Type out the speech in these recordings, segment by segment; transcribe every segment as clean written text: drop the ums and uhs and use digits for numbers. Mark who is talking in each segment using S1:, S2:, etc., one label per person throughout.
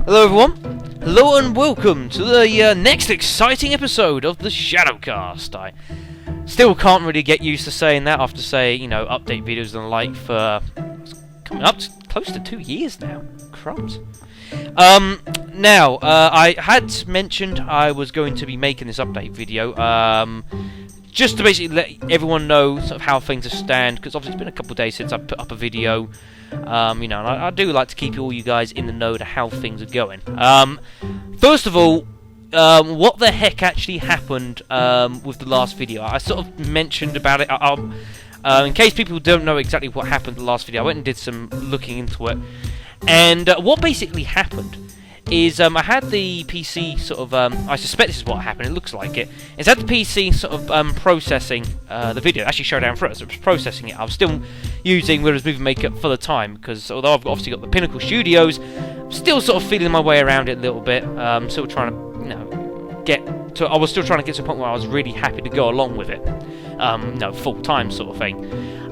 S1: Hello everyone, hello and welcome to the next exciting episode of the ShadowCast. I still can't really get used to saying that after update videos and the like for coming up to close to 2 years now. Crumbs. I had mentioned I was going to be making this update video, just to basically let everyone know sort of how things stand, because obviously it's been a couple of days since I put up a video. And I do like to keep all you guys in the know to how things are going. First of all, what the heck actually happened with the last video? I sort of mentioned about it. In case people don't know exactly what happened in the last video, I went and did some looking into it. And what basically happened is I had the PC sort of, I suspect this is what happened, it looks like it. It's had the PC sort of processing the video. It actually showed down for us, it was processing it. I was still using Windows Movie Maker for the time, because although I've obviously got the Pinnacle Studios, I'm still sort of feeling my way around it a little bit. Still trying to, I was still trying to get to a point where I was really happy to go along with it. Full time sort of thing.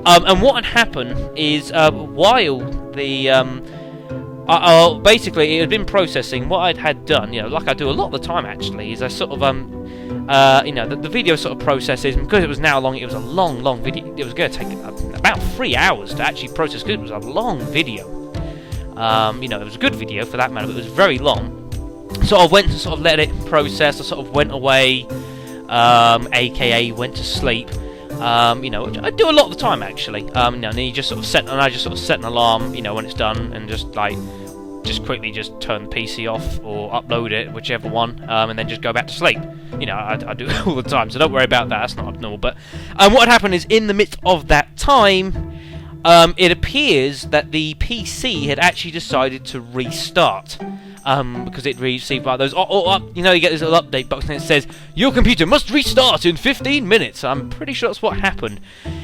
S1: And what had happened is, while the, basically, it had been processing. What I had done, like I do a lot of the time actually, is I sort of, the video sort of processes, and because it was now long, it was a long video. It was going to take about 3 hours to actually process, because it was a long video. It was a good video for that matter, but it was very long. So I went to sort of let it process. I sort of went away, aka went to sleep. Which I do a lot of the time actually. And then you just sort of set, and I just sort of set an alarm, when it's done, and just quickly just turn the PC off or upload it, whichever one, and then just go back to sleep. I do it all the time, so don't worry about that. That's not abnormal. But what happened is, in the midst of that time, it appears that the PC had actually decided to restart. Because it received those, you get this little update box and it says, your computer must restart in 15 minutes. I'm pretty sure that's what happened.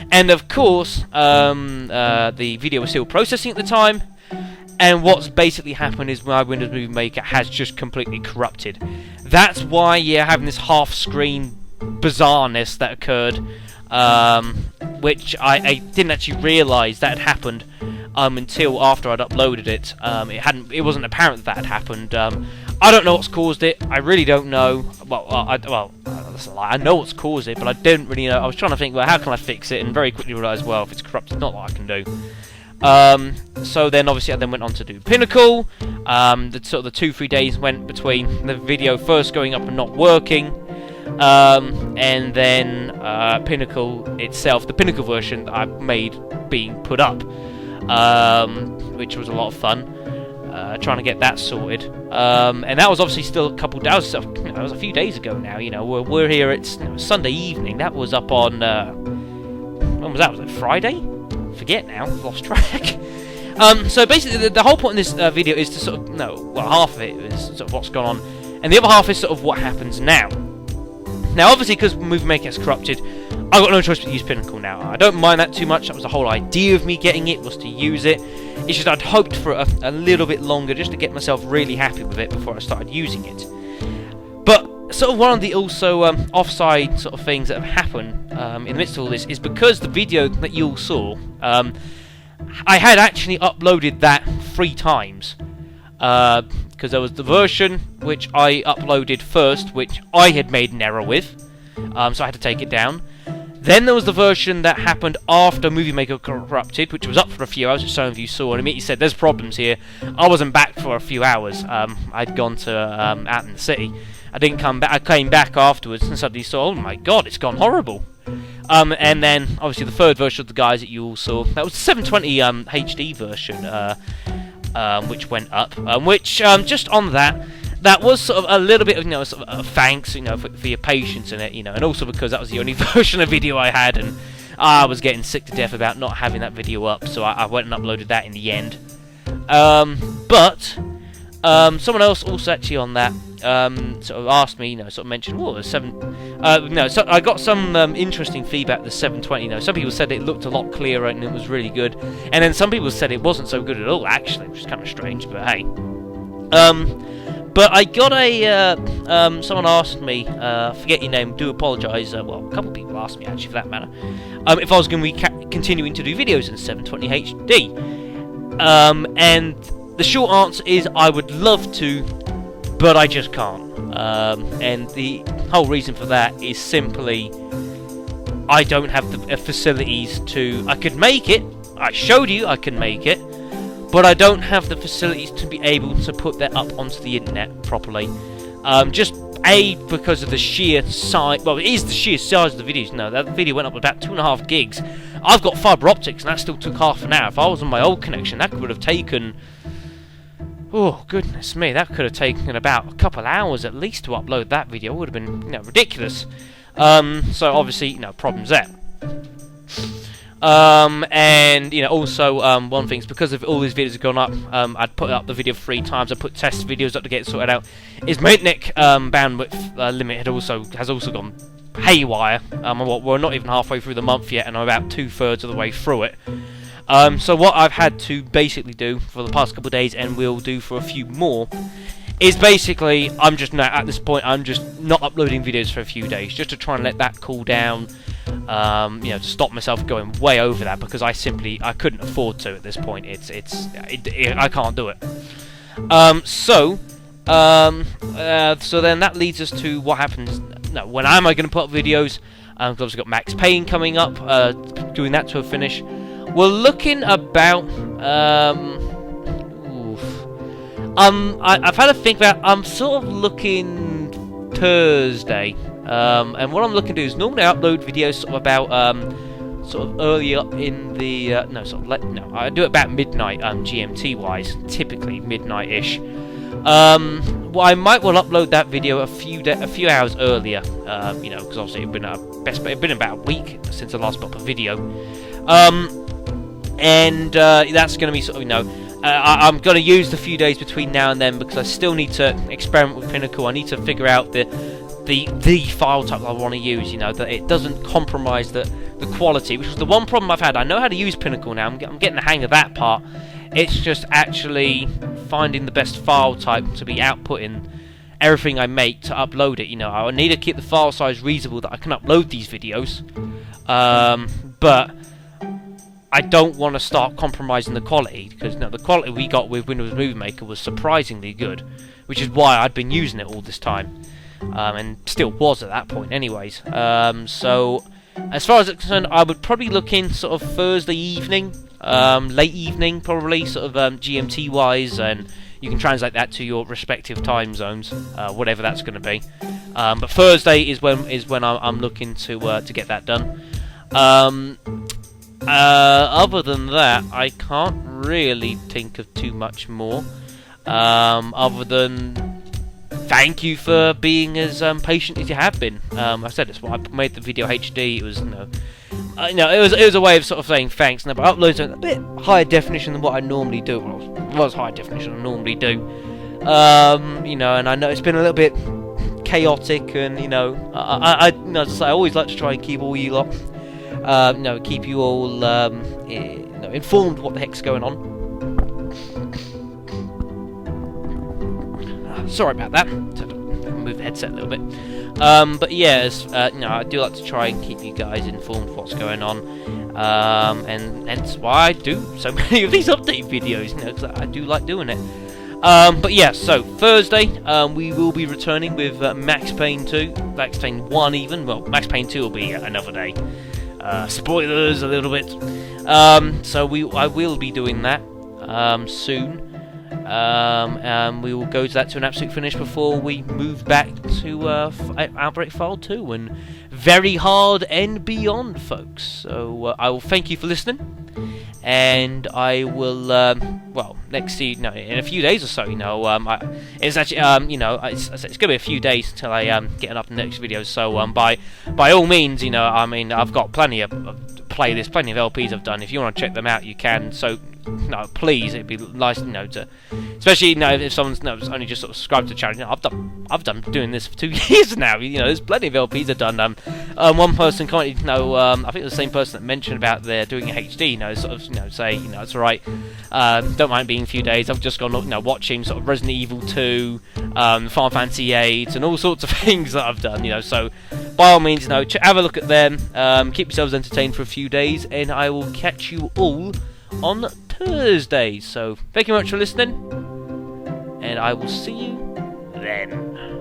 S1: And of course, the video was still processing at the time, and what's basically happened is my Windows Movie Maker has just completely corrupted. That's why you're having this half-screen bizarreness that occurred, which I didn't actually realise that had happened. Until after I'd uploaded it. It wasn't apparent that had happened. I don't know what's caused it. I really don't know. That's a lie. I know what's caused it, but I didn't really know. I was trying to think, how can I fix it? And very quickly realised, if it's corrupted, it's not what I can do. So then, obviously, I then went on to do Pinnacle. The 2-3 days went between the video first going up and not working, and then Pinnacle itself, the Pinnacle version that I made, being put up. Which was a lot of fun, trying to get that sorted. And that was obviously still a couple days. That was a few days ago now. We're here. It's Sunday evening. That was up on. When was that? Was it Friday? Forget now. Lost track. So basically, the whole point in this video is to sort of half of it is sort of what's gone on, and the other half is sort of what happens now. Now, obviously, because Movie Maker is corrupted, I've got no choice but to use Pinnacle now. I don't mind that too much. That was the whole idea of me getting it, was to use it. It's just I'd hoped for a little bit longer just to get myself really happy with it before I started using it. But sort of one of the also offside sort of things that have happened in the midst of all this is, because the video that you all saw, I had actually uploaded that 3 times. Because there was the version which I uploaded first, which I had made an error with, so I had to take it down. Then there was the version that happened after Movie Maker corrupted, which was up for a few hours, which some of you saw, and immediately said, there's problems here. I wasn't back for a few hours. I'd gone to out in the city. I didn't come back. I came back afterwards and suddenly saw, oh my god, it's gone horrible. And then, obviously, the third version of the guys that you all saw, that was the 720 HD version, which went up, which just on that was sort of a little bit of sort of a thanks for your patience in it, and also because that was the only version of video I had, and I was getting sick to death about not having that video up, so I went and uploaded that in the end. But someone else also actually on that sort of asked me, sort of mentioned, well, so I got some interesting feedback. The 720, some people said it looked a lot clearer and it was really good, and then some people said it wasn't so good at all, actually, which is kind of strange. But hey, but I got a someone asked me, forget your name, do apologise. Well, a couple of people asked me actually, for that matter, if I was going to be continuing to do videos in 720 HD, and the short answer is I would love to, but I just can't. And the whole reason for that is simply I don't have the facilities to... I could make it. I showed you I can make it. But I don't have the facilities to be able to put that up onto the internet properly. Just A, because of the sheer size... Well, it is the sheer size of the videos. No, that video went up about 2.5 gigs. I've got fibre optics, and that still took half an hour. If I was on my old connection, that would have taken... Oh, goodness me, that could have taken about a couple hours at least to upload that video. It would have been, ridiculous. So, obviously, problems there. And also one thing is because of all these videos have gone up, I'd put up the video 3 times. I put test videos up to get it sorted out. Is my internet bandwidth limit has also gone haywire. We're not even halfway through the month yet, and I'm about 2/3 of the way through it. So what I've had to basically do for the past couple of days, and will do for a few more, is basically at this point I'm just not uploading videos for a few days, just to try and let that cool down. To stop myself going way over that, because I couldn't afford to at this point. I can't do it. So then that leads us to what happens. No, when am I going to put up videos? I've obviously got Max Payne coming up, doing that to a finish. We're looking about. I've had to think about. I'm sort of looking Thursday. And what I'm looking to do is normally I upload videos sort of about earlier in the I do it about midnight GMT wise, typically midnight-ish. Well, I might well upload that video a few hours earlier, because obviously it's been about a week since I last put up a video. And that's going to be sort of I'm going to use the few days between now and then, because I still need to experiment with Pinnacle. I need to figure out the file type that I want to use, that it doesn't compromise the quality, which was the one problem I've had. I know how to use Pinnacle now. I'm getting the hang of that part. It's just actually finding the best file type to be outputting everything I make to upload it. I need to keep the file size reasonable that I can upload these videos. But I don't want to start compromising the quality, because the quality we got with Windows Movie Maker was surprisingly good, which is why I'd been using it all this time. And still was at that point anyways. So as far as it's concerned, I would probably look in sort of Thursday evening, late evening probably, sort of GMT wise, and you can translate that to your respective time zones, whatever that's going to be. But Thursday is when I'm looking to get that done. Other than that, I can't really think of too much more, other than thank you for being as patient as you have been. I said this when I made the video HD. It was it was a way of sort of saying thanks. But I uploaded a bit higher definition than what I normally do. Well, it was higher definition than I normally do. And I know it's been a little bit chaotic, and I always like to try and keep all you lot, keep you all informed what the heck's going on. Sorry about that. Move the headset a little bit. But yeah, I do like to try and keep you guys informed of what's going on, and hence why I do so many of these update videos. Because I do like doing it. But yeah, so Thursday we will be returning with Max Payne 2, Max Payne 1 even. Well, Max Payne 2 will be another day. Spoilers a little bit. So I will be doing that soon. We will go to that to an absolute finish before we move back to Outbreak File 2 and very hard and beyond, folks. So I will thank you for listening, and I will in a few days or so. It's actually it's going to be a few days until I get up the next video. So by all means, I've got plenty of playlists, plenty of LPs I've done. If you want to check them out, you can. So please, it'd be nice, to, especially if someone's only just sort of subscribed to the channel. I've done doing this for 2 years now. There's plenty of LPs I've done. One person I think it was the same person that mentioned about they're doing a HD. Say it's alright. Don't mind being a few days. I've just gone watching sort of Resident Evil 2, Final Fantasy 8, and all sorts of things that I've done. So by all means, have a look at them. Keep yourselves entertained for a few days, and I will catch you all on Thursdays. So thank you very much for listening, and I will see you then.